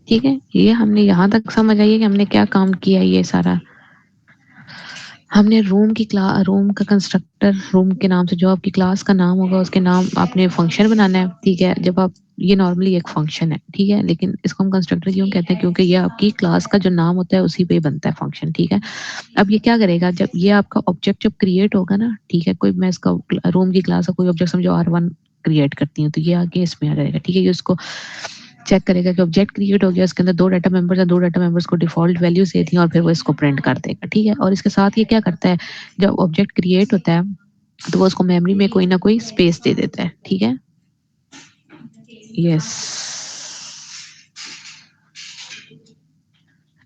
ठीक है, ये हमने यहाँ तक समझ आई है कि हमने क्या काम किया ये सारा। हमने रूम का कंस्ट्रक्टर, रूम के नाम से जो आपकी क्लास का नाम होगा उसके नाम आपने फंक्शन बनाना है। ठीक है, जब आप ये नॉर्मली एक फंक्शन है, ठीक है, लेकिन इसको हम कंस्ट्रक्टर क्यों कहते हैं, क्योंकि ये आपकी क्लास का जो नाम होता है उसी पे बनता है फंक्शन। ठीक है, अब ये क्या करेगा, जब ये आपका ऑब्जेक्ट जब क्रिएट होगा ना, ठीक है, कोई मैं इसका रूम की क्लास का कोई ऑब्जेक्ट समझो R1 क्रिएट करती हूँ, तो ये आगे इसमें आ जाएगा। ठीक है, ये उसको चेक करेगा कि ऑब्जेक्ट क्रिएट हो गया, उसके अंदर दो डाटा मेंबर्स हैं, दो डाटा मेंबर्स को डिफॉल्ट वैल्यूज देती हैं और फिर वो इसको प्रिंट कर देगा। ठीक है, और इसके साथ ये क्या करता है, जब ऑब्जेक्ट क्रिएट होता है तो वो उसको मेमोरी में कोई ना कोई स्पेस दे देता है। ठीक है, यस,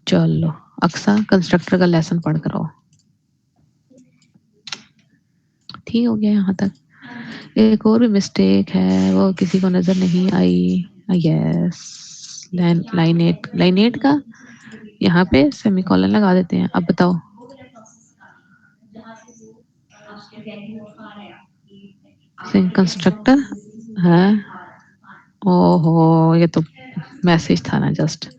चलो अक्सा कंस्ट्रक्टर का लेसन पढ़ कर आओ। ठीक हो गया यहाँ तक। एक और भी मिस्टेक है, वो किसी को नजर नहीं आई। यस, लाइन 8 का यहाँ पे सेमीकोलन लगा देते हैं। अब बताओ, कंस्ट्रक्टर है। ओहो, ये तो मैसेज था ना जस्ट।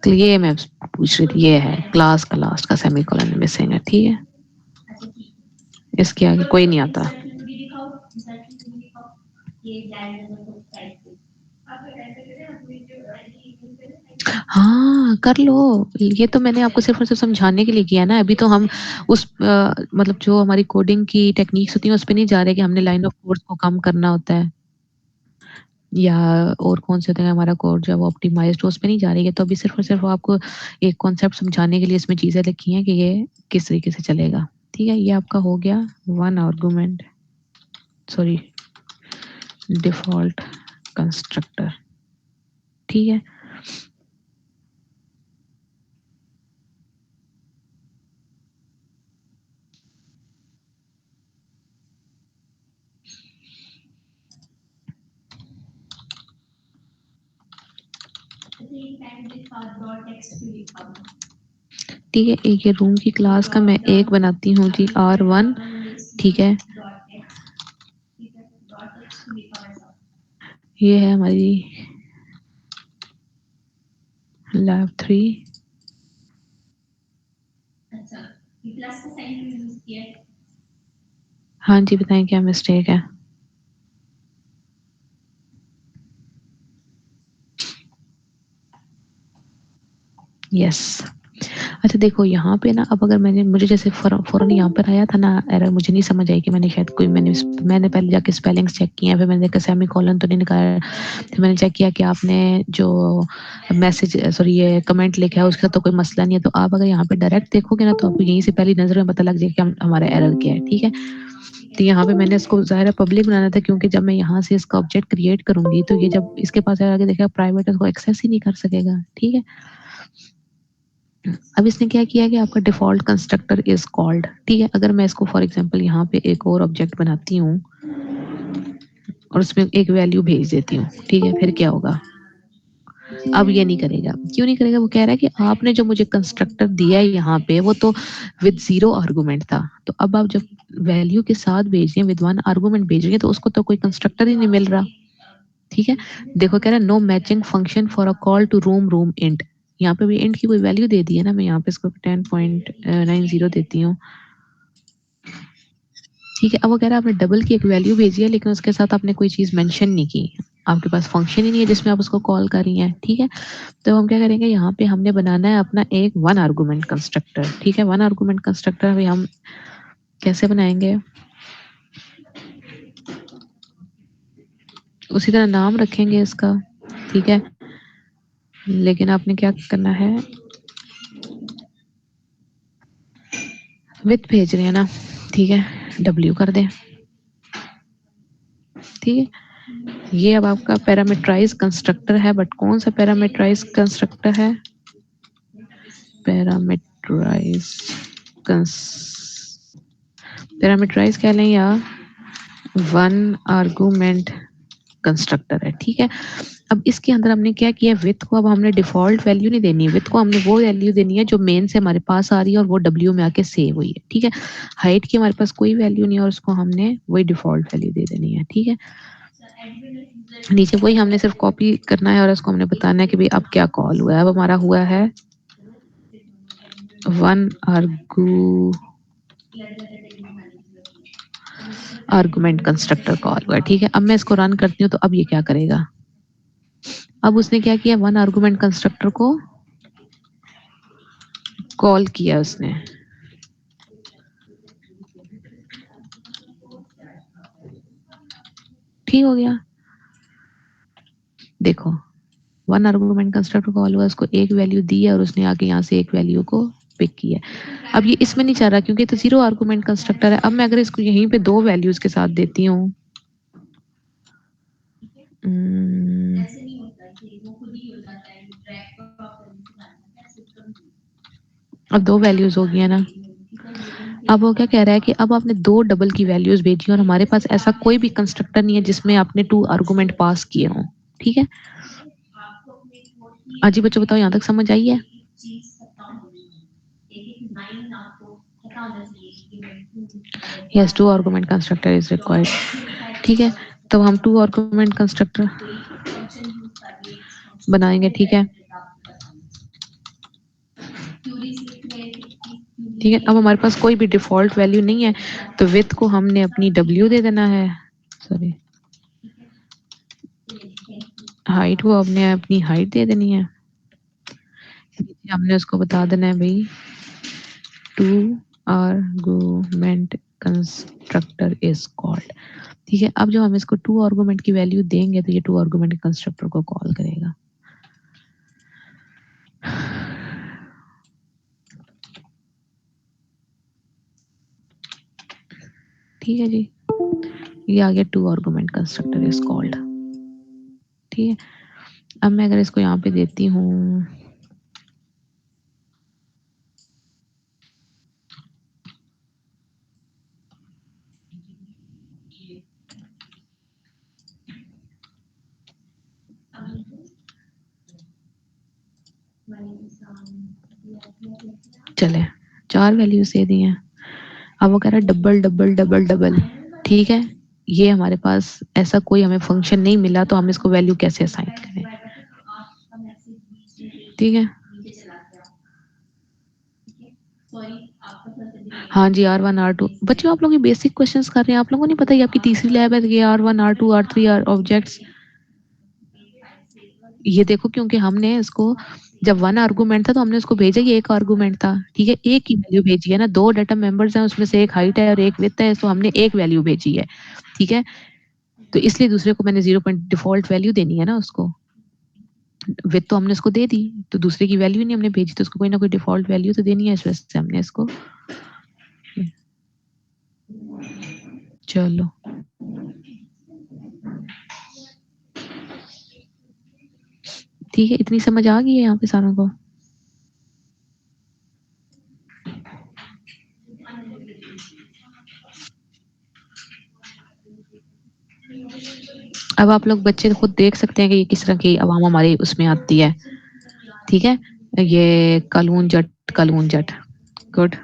तो ये मैं पूछ रही थी, ये है क्लास का लास्ट का सेमीकोलन मिसिंग है। ठीक है, इसके आगे कोई नहीं आता। हाँ कर लो, ये तो मैंने आपको सिर्फ और सिर्फ समझाने के लिए किया ना। अभी तो हम उस मतलब जो हमारी कोडिंग की टेक्निक्स होती है उस पर नहीं जा रहे कि हमने लाइन ऑफ कोड्स को कम करना होता है, या और कौन से होते हैं हमारा कोड जो है वो ऑप्टिमाइज्ड, उस पे नहीं जा रही है। तो अभी सिर्फ और सिर्फ आपको एक कॉन्सेप्ट समझाने के लिए इसमें चीजें लिखी हैं कि ये किस तरीके से चलेगा। ठीक है, ये आपका हो गया one argument, sorry, default constructor. ठीक है, ठीक है, एक ये रूम की क्लास का मैं एक बनाती हूँ जी R1। ठीक है, ये है हमारी lab 3। हाँ जी, बताएं क्या मिस्टेक है। यस, अच्छा देखो यहाँ पे ना, अब अगर मैंने मुझे जैसे फौरन यहाँ पर आया था ना एरर, मुझे नहीं समझ आई कि मैंने शायद कोई मैंने पहले जाके स्पेलिंग्स चेक किया, फिर मैंने देखा सेमी कॉलन तो नहीं निकाला, फिर मैंने चेक किया कि आपने जो मैसेज सॉरी ये कमेंट लिखा है उसका तो कोई मसला नहीं है। तो आप अगर यहाँ पे डायरेक्ट देखोगे ना तो आपको यहीं से पहली नजर में पता लग जाएगा कि हमारा एरर क्या है। ठीक है, तो यहाँ पे मैंने इसको ज़ाहिर पब्लिक बनाना था, क्योंकि जब मैं यहाँ से इसका ऑब्जेक्ट क्रिएट करूंगी तो ये जब इसके पास आगे देखा प्राइवेट इसको एक्सेस ही नहीं कर सकेगा। ठीक है, अब इसने क्या किया कि आपका डिफॉल्ट कंस्ट्रक्टर इज कॉल्ड। ठीक है, अगर मैं इसको फॉर एग्जांपल यहाँ पे एक और ऑब्जेक्ट बनाती हूँ और उसमें एक वैल्यू भेज देती हूँ, ठीक है, फिर क्या होगा। अब ये नहीं करेगा, क्यों नहीं करेगा, वो कह रहा है कि आपने जो मुझे कंस्ट्रक्टर दिया है यहाँ पे वो तो विद 0 आर्गुमेंट था, तो अब आप जब वैल्यू के साथ भेज रहे हैं, विद 1 आर्गुमेंट भेज रही है, तो उसको तो कोई कंस्ट्रक्टर ही नहीं मिल रहा। ठीक है, देखो कह रहा है no matching function for a call to room int. यहाँ पे भी इंट की कोई वैल्यू दे दी है ना, मैं यहाँ पे इसको 10.90 देती हूँ। ठीक है, अब वो कह रहा है आपने डबल की एक वैल्यू भेजी है, लेकिन उसके साथ आपने कोई चीज मेंशन नहीं की, आपके पास फंक्शन ही नहीं है जिसमें आप उसको कॉल कर रही हैं। ठीक है, तो हम क्या करेंगे, यहाँ पे हमने बनाना है अपना एक वन आर्गुमेंट कंस्ट्रक्टर। ठीक है, वन आर्गुमेंट कंस्ट्रक्टर अभी हम कैसे बनाएंगे, उसी तरह नाम रखेंगे इसका। ठीक है, लेकिन आपने क्या करना है, विथ भेज रहे हैं ना, ठीक है, W कर दें। ठीक है, ये अब आपका पैरामीटराइज कंस्ट्रक्टर है, बट कौन सा पैरामीटराइज कंस्ट्रक्टर है, पैरामीटराइज पैरामीटराइज कह लें या वन आर्गुमेंट कंस्ट्रक्टर है, ठीक है। अब इसके अंदर हमने क्या किया, विथ को अब हमने डिफॉल्ट वैल्यू नहीं देनी, विथ को हमने वो वैल्यू देनी है जो मेन से हमारे पास आ रही है और वो डब्ल्यू में आके सेव हुई है, ठीक है। हाइट की हमारे पास कोई वैल्यू नहीं है और उसको हमने वही डिफॉल्ट वैल्यू दे देनी है, ठीक है। नीचे वही हमने सिर्फ कॉपी करना है और उसको हमने बताना है कि भाई अब क्या कॉल हुआ है। अब हमारा हुआ है वन आर्गुमेंट कंस्ट्रक्टर कॉल हुआ है, ठीक है। अब मैं इसको रन करती हूँ तो अब ये क्या करेगा, अब उसने क्या किया, वन आर्गुमेंट कंस्ट्रक्टर को कॉल किया उसने, ठीक हो गया। देखो वन आर्गुमेंट कंस्ट्रक्टर कॉल हुआ, उसको एक वैल्यू दी है और उसने आके यहाँ से एक वैल्यू को पिक किया। अब ये इसमें नहीं चाह रहा क्योंकि तो जीरो आर्गुमेंट कंस्ट्रक्टर है। अब मैं अगर इसको यहीं पे दो वैल्यूज के साथ देती हूँ, अब दो वैल्यूज हो गई है ना। अब वो क्या कह रहा है कि अब आपने दो डबल की वैल्यूज भेजी और हमारे पास ऐसा कोई भी कंस्ट्रक्टर नहीं है जिसमें आपने टू आर्गुमेंट पास किए हों, ठीक है। अजी बच्चों बताओ यहाँ तक समझ आई है? Yes, two argument constructor is required, ठीक है। तो हम टू आर्गुमेंट कंस्ट्रक्टर बनाएंगे, ठीक है। ठीक है, अब हमारे पास कोई भी डिफॉल्ट वैल्यू नहीं है तो विथ को हमने अपनी डब्ल्यू दे देना है, सॉरी हाइट को हमने अपनी हाइट दे देनी है, हमने उसको बता देना है भाई two argument constructor is called, ठीक है। अब जब हम इसको टू आर्गुमेंट की वैल्यू देंगे तो ये टू आर्गुमेंट कंस्ट्रक्टर को कॉल करेगा, ठीक है जी। ये आ गया two argument constructor is called, ठीक है। अब मैं अगर इसको यहाँ पे देती हूँ चले, चार वैल्यूज दे दी हैं। अब वो कह रहा है डबल डबल डबल डबल, ठीक है। ये हमारे पास ऐसा कोई हमें फंक्शन नहीं मिला तो हम इसको वैल्यू कैसे असाइन करें, ठीक है। हाँ जी, R1 R2 बच्चों आप लोग ये बेसिक क्वेश्चंस कर रहे हैं, आप लोगों को नहीं पता ये आपकी तीसरी लैब है, ये R1 R2 R3 ऑब्जेक्ट्स, ये देखो क्योंकि हमने इसको जब वन आर्गुमेंट था तो हमने उसको भेजा, ये एक आर्गुमेंट था, ठीक है। एक ही वैल्यू भेजी है ना, दो डाटा मेंबर्स हैं उसमें से एक हाइट है और एक विड्थ है, तो हमने एक वैल्यू भेजी है, ठीक है। तो इसलिए दूसरे को मैंने 0 डिफॉल्ट वैल्यू देनी है ना उसको, विथ तो हमने उसको दे दी तो दूसरे की वैल्यू नहीं हमने भेजी तो उसको कोई ना कोई डिफॉल्ट वैल्यू तो देनी है, इस वजह से हमने इसको, चलो ठीक है। इतनी समझ आ गई है यहाँ पे सारों को? अब आप लोग बच्चे खुद देख सकते हैं कि ये किस तरह की आवाम हमारी उसमें आती है, ठीक है। ये कलून जट गुड,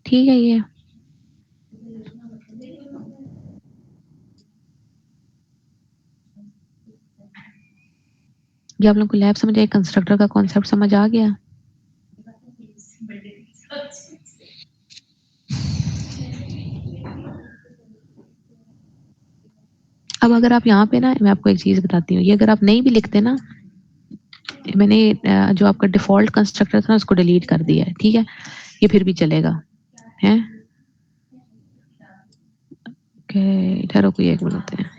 ठीक है। ये आप लोग को लैब समझ आए, कंस्ट्रक्टर का कॉन्सेप्ट समझ आ गया? अब अगर आप यहाँ पे ना, मैं आपको एक चीज बताती हूँ, ये अगर आप नहीं भी लिखते ना, मैंने जो आपका डिफॉल्ट कंस्ट्रक्टर था ना उसको डिलीट कर दिया है, ठीक है। ये फिर भी चलेगा है, ठहरो कोई एक मिनट है।